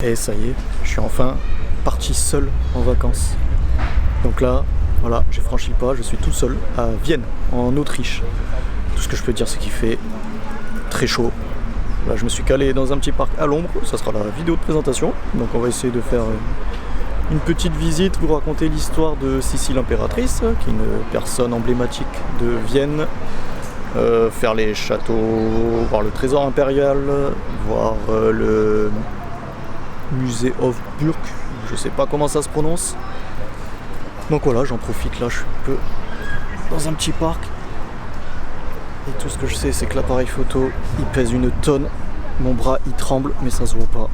Et ça y est, je suis enfin parti seul en vacances. Donc là, voilà, j'ai franchi le pas, je suis tout seul à Vienne, en Autriche. Tout ce que je peux dire, c'est qu'il fait très chaud. Là, je me suis calé dans un petit parc à l'ombre, ça sera la vidéo de présentation. Donc on va essayer de faire une petite visite, vous raconter l'histoire de Sissi l'impératrice, qui est une personne emblématique de Vienne. Faire les châteaux, voir le trésor impérial, voir le musée Hofburg, je sais pas comment ça se prononce. Donc voilà, j'en profite, là je suis un peu dans un petit parc. Et tout ce que je sais, c'est que l'appareil photo, il pèse une tonne. Mon bras, il tremble, mais ça se voit pas.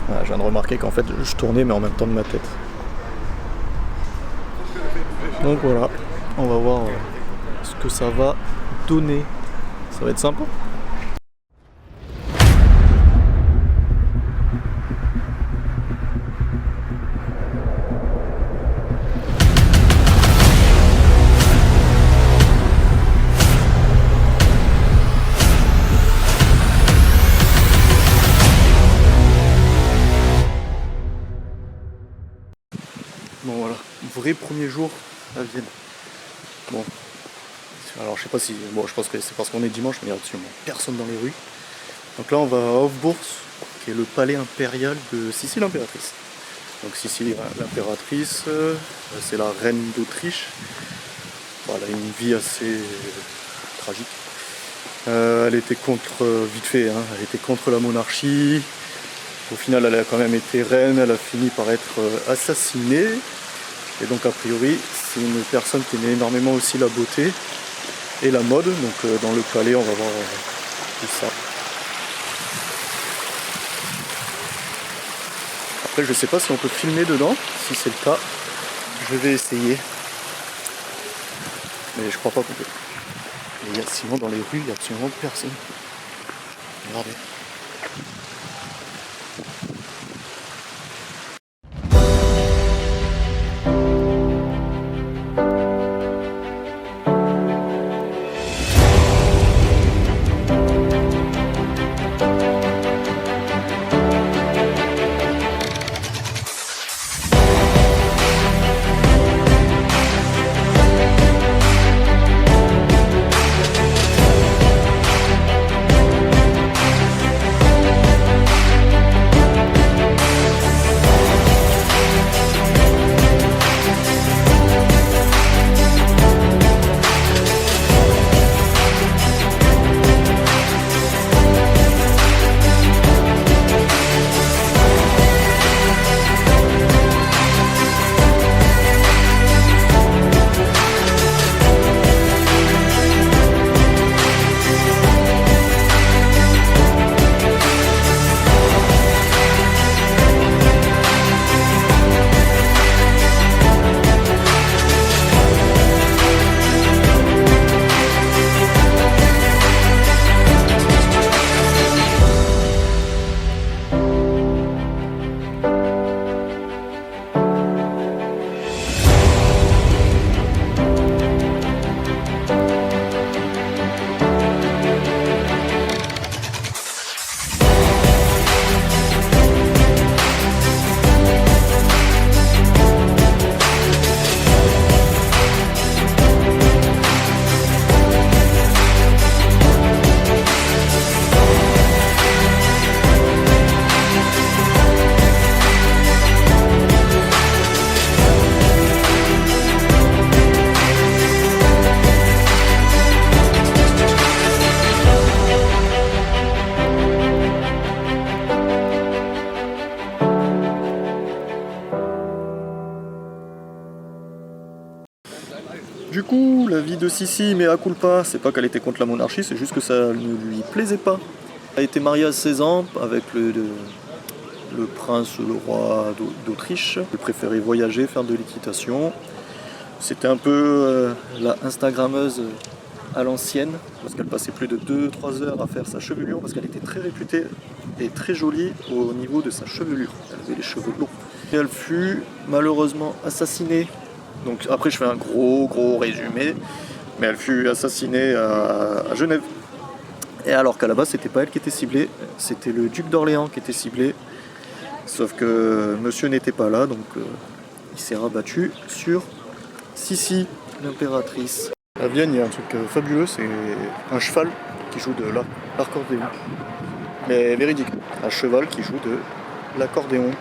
Voilà, je viens de remarquer qu'en fait, je tournais, mais en même temps de ma tête. Donc voilà, on va voir ce que ça va donner. Ça va être sympa. Bon voilà, vrai premier jour à Vienne. Bon, alors je sais pas si, bon je pense que c'est parce qu'on est dimanche, mais il y a absolument personne dans les rues. Donc là on va à Hofburg, qui est le palais impérial de Sissi l'impératrice. Donc Sissi l'impératrice, c'est la reine d'Autriche. Bon, elle a une vie assez tragique. Elle était contre, vite fait, hein, elle était contre la monarchie. Au final, elle a quand même été reine, elle a fini par être assassinée. Et donc, a priori, c'est une personne qui aimait énormément aussi la beauté et la mode. Donc, dans le palais, on va voir tout ça. Après, je sais pas si on peut filmer dedans. Si c'est le cas, je vais essayer. Mais je crois pas qu'on peut. Et sinon, dans les rues, il n'y a absolument personne. Regardez. Du coup, la vie de Sissi, mea culpa, c'est pas qu'elle était contre la monarchie, c'est juste que ça ne lui plaisait pas. Elle a été mariée à 16 ans avec le prince, le roi d'Autriche. Elle préférait voyager, faire de l'équitation. C'était un peu la Instagrammeuse à l'ancienne, parce qu'elle passait plus de 2-3 heures à faire sa chevelure, parce qu'elle était très réputée et très jolie au niveau de sa chevelure. Elle avait les cheveux longs. Et elle fut malheureusement assassinée. Donc après je fais un gros résumé, mais elle fut assassinée à Genève. Et alors qu'à la base, c'était pas elle qui était ciblée, c'était le duc d'Orléans qui était ciblé. Sauf que monsieur n'était pas là, donc il s'est rabattu sur Sissi, l'impératrice. À Vienne, il y a un truc fabuleux, c'est un cheval qui joue de l'accordéon. Mais véridique, un cheval qui joue de l'accordéon.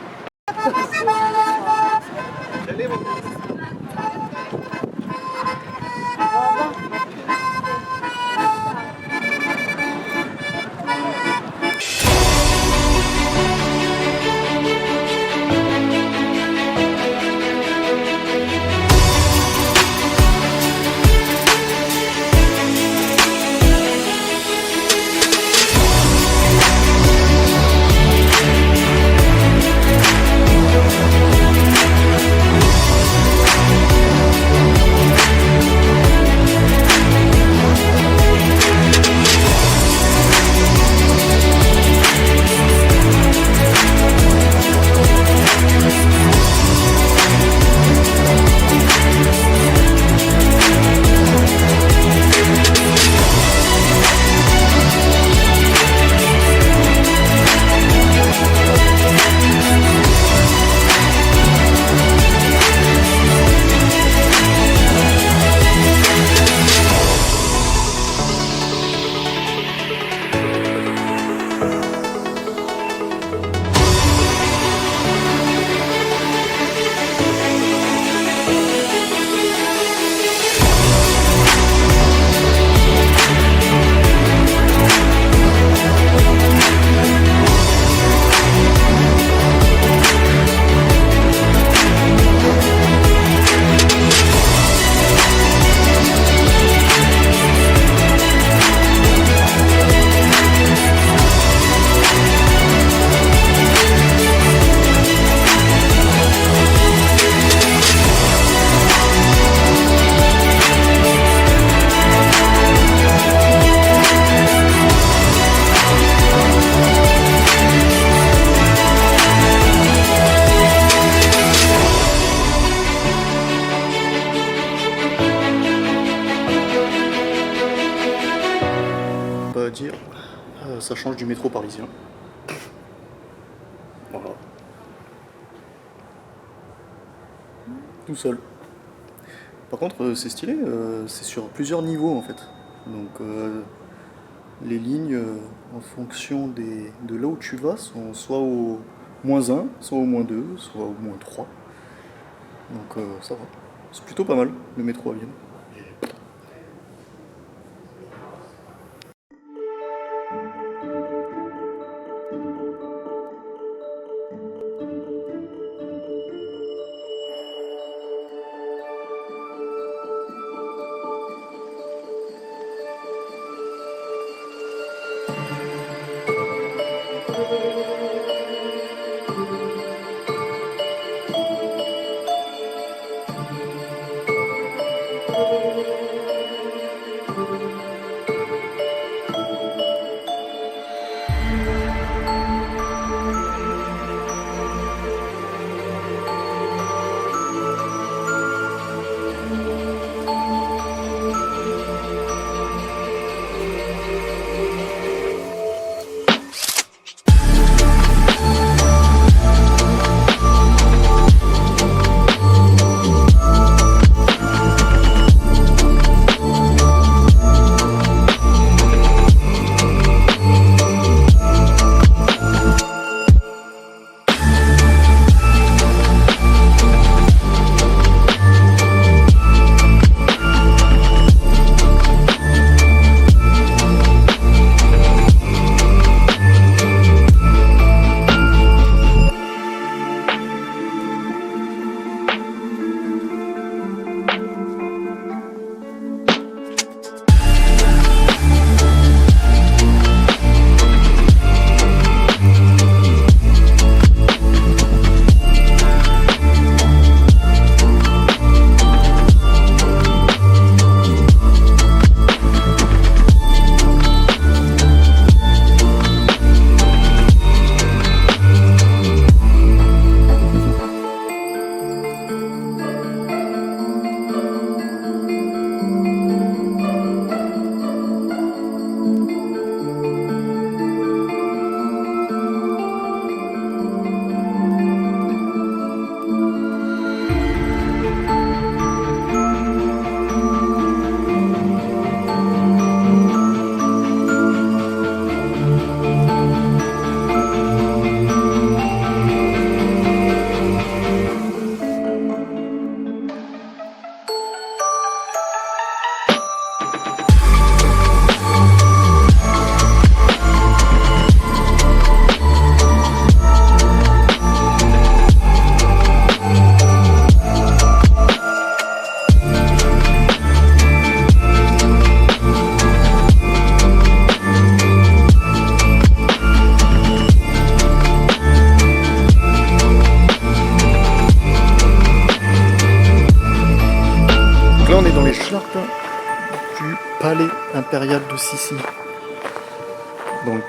Dire, ça change du métro parisien. Voilà. Tout seul. Par contre, c'est stylé, c'est sur plusieurs niveaux en fait. Donc les lignes en fonction de là où tu vas sont soit au -1, soit au -2, soit au -3. Donc ça va. C'est plutôt pas mal le métro à Vienne. jardin du palais impérial de Sicile. Donc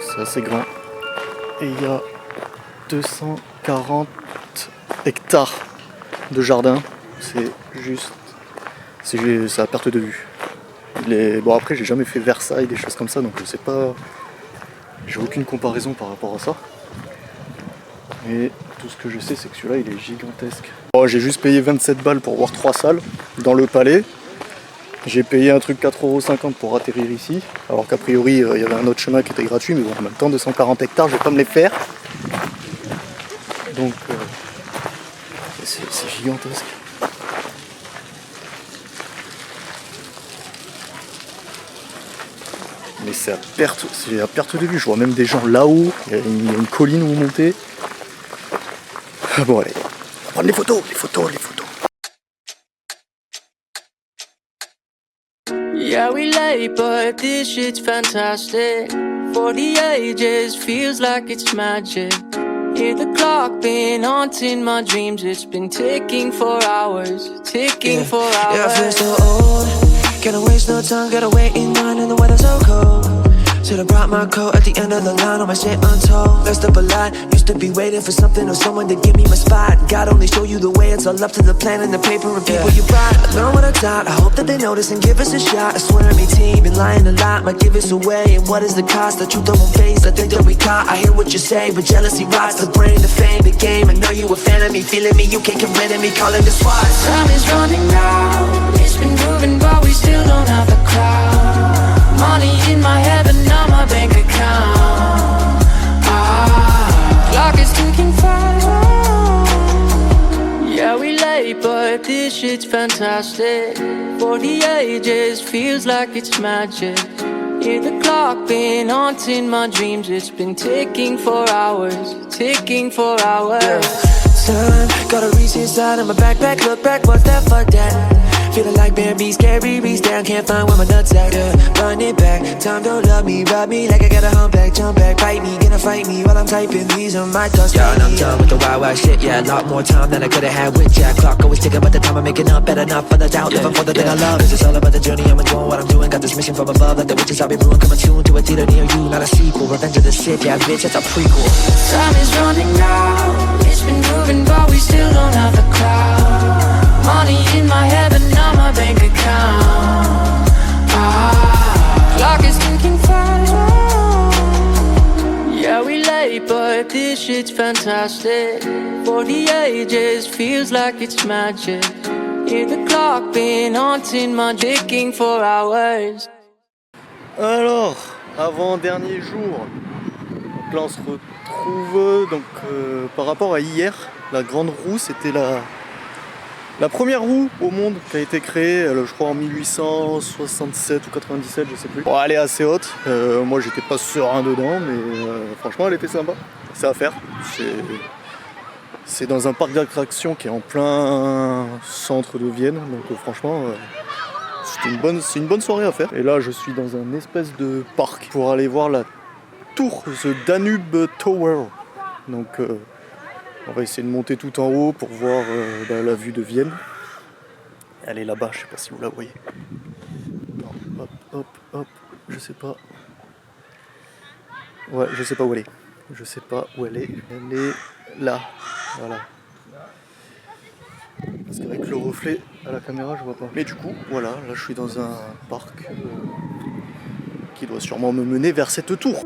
c'est assez grand. Et il y a 240 hectares de jardin. C'est juste... c'est à perte de vue. Bon après j'ai jamais fait Versailles, des choses comme ça, donc je sais pas... J'ai aucune comparaison par rapport à ça. Mais tout ce que je sais c'est que celui-là il est gigantesque. Bon, j'ai juste payé 27 balles pour voir 3 salles dans le palais. J'ai payé un truc 4,50 € pour atterrir ici. Alors qu'a priori il y avait un autre chemin qui était gratuit, mais bon en même temps 240 hectares je vais pas me les faire. Donc c'est gigantesque. Mais c'est à perte de vue, je vois même des gens là-haut, il y a une colline où monter. Bon allez, on va prendre les photos. Yeah, we late, but this shit's fantastic. For the ages, feels like it's magic. Hear the clock been haunting my dreams. It's been ticking for hours, for hours. Yeah, I feel so old. Can't waste no time, gotta wait in line and the weather's so cold. Should've brought my coat at the end of the line, on my shit untold. Messed up a lot, used to be waiting for something or someone to give me my spot. God only show you the way, it's all up to the plan and the paper and people you brought. I learned what I taught, I hope that they notice and give us a shot. I swear on me team, been lying a lot, might give us away. And what is the cost? The truth I won't face, I think that we caught. I hear what you say, but jealousy rots the brain, the fame, the game. I know you a fan of me, feeling me, you can't get rid of me, calling the SWAT. Time is running out, it's been moving but we still don't have the crowd. Money in my head but not my bank account. Clock is ticking fast. Yeah, we late but this shit's fantastic. For the ages, feels like it's magic. Hear the clock been haunting my dreams. It's been ticking for hours, Yeah. Son, gotta reach inside of my backpack, look back, what's that, fuck that. Feeling like Bambi, scary beast down, can't find where my nuts at, yeah. Run it back, time don't love me, rub me like I got a humpback, jump back, bite me, gonna fight me while I'm typing these on my thoughts. Yeah, and I'm done with the wild shit, yeah, a lot more time than I could've had with Jack. Clock always ticking, but the time I'm making up, better not for the doubt, living for the thing I love. It's just all about the journey, I'm enjoying what I'm doing, got this mission from above, like the witches I'll be brewing, coming soon to a theater near you, not a sequel, Revenge of the Sith, yeah, bitch, that's a prequel. Time is running out, it's been moving but we still don't have the crowd. Money in my head but not my bank account. Clock is ticking fast. Yeah, we late but this shit's fantastic. For the ages, feels like it's magic. Hear the clock been haunting my ticking for hours. Alors, avant-dernier jour. Donc là on se retrouve par rapport à hier. La grande roue, c'était la première roue au monde qui a été créée, je crois en 1867 ou 97, je sais plus. Bon, elle est assez haute, moi j'étais pas serein dedans, mais franchement elle était sympa. C'est à faire. C'est dans un parc d'attractions qui est en plein centre de Vienne, donc franchement c'est une bonne soirée à faire. Et là je suis dans un espèce de parc pour aller voir la tour, The Danube Tower. Donc on va essayer de monter tout en haut pour voir la vue de Vienne. Elle est là-bas, je sais pas si vous la voyez. Non, hop, je sais pas. Ouais, je sais pas où elle est. Elle est là, voilà. Parce qu'avec le reflet à la caméra, je vois pas. Mais du coup, voilà, là je suis dans un parc qui doit sûrement me mener vers cette tour.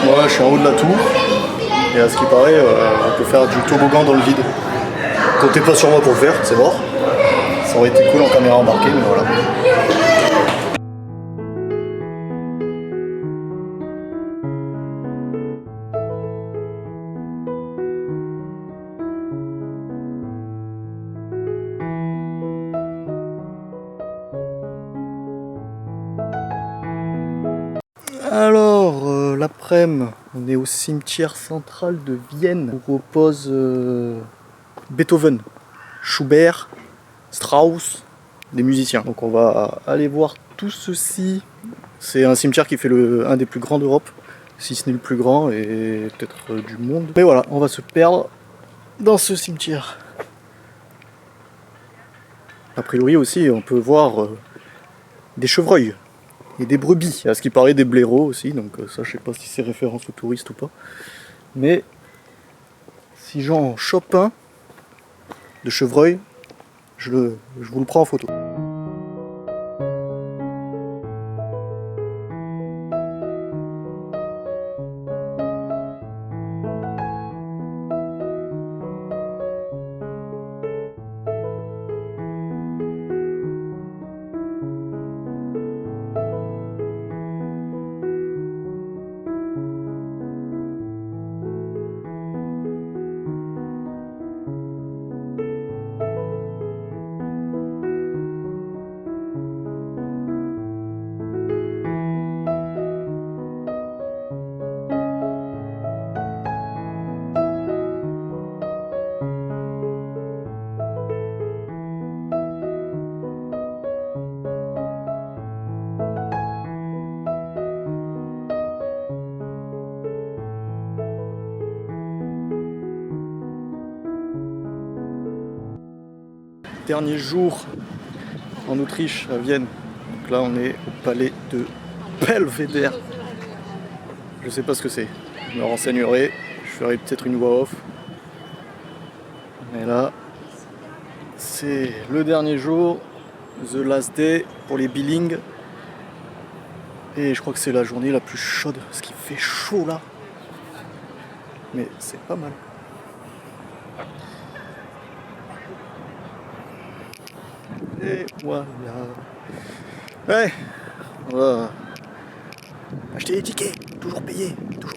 Moi je suis en haut de la tour et à ce qui paraît on peut faire du toboggan dans le vide. Comptez pas sur moi pour le faire, c'est mort. Ça aurait été cool en caméra embarquée mais voilà. Alors, l'après-midi, on est au cimetière central de Vienne où repose Beethoven, Schubert, Strauss, des musiciens. Donc on va aller voir tout ceci. C'est un cimetière qui fait un des plus grands d'Europe, si ce n'est le plus grand et peut-être du monde. Mais voilà, on va se perdre dans ce cimetière. A priori aussi, on peut voir des chevreuils et des brebis. À ce qui paraît des blaireaux aussi, donc ça je sais pas si c'est référence aux touristes ou pas. Mais si j'en chope un de chevreuil, je vous le prends en photo. Dernier jour en Autriche, à Vienne. Donc là, on est au palais de Belvedere. Je sais pas ce que c'est. Je me renseignerai. Je ferai peut-être une voix off. Mais là, c'est le dernier jour, the last day pour les billings. Et je crois que c'est la journée la plus chaude parce qu'il fait chaud là. Mais c'est pas mal. Et voilà. Ouais, on va acheter les tickets, toujours payer, toujours.